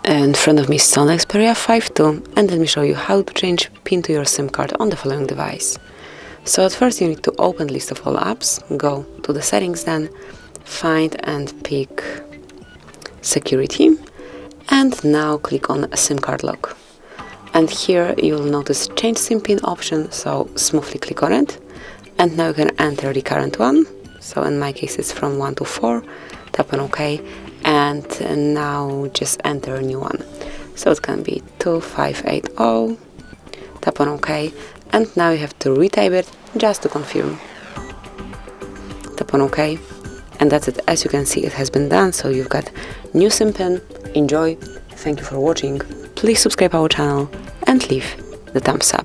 In front of me is SONY Xperia 5.2, and let me show you how to change PIN to your SIM card on the following device. So at first you need to open list of all apps, go to the settings, then find and pick security, and now click on SIM card lock. And here you'll notice change SIM PIN option, so smoothly click on it, and now you can enter the current one. So in my case it's from 1 to 4, tap on OK, and now just enter a new one. So it can be 2580, tap on OK, and now you have to retype it just to confirm. Tap on OK, and that's it. As you can see, it has been done, so you've got new SIM PIN. Enjoy, thank you for watching, please subscribe our channel and leave the thumbs up.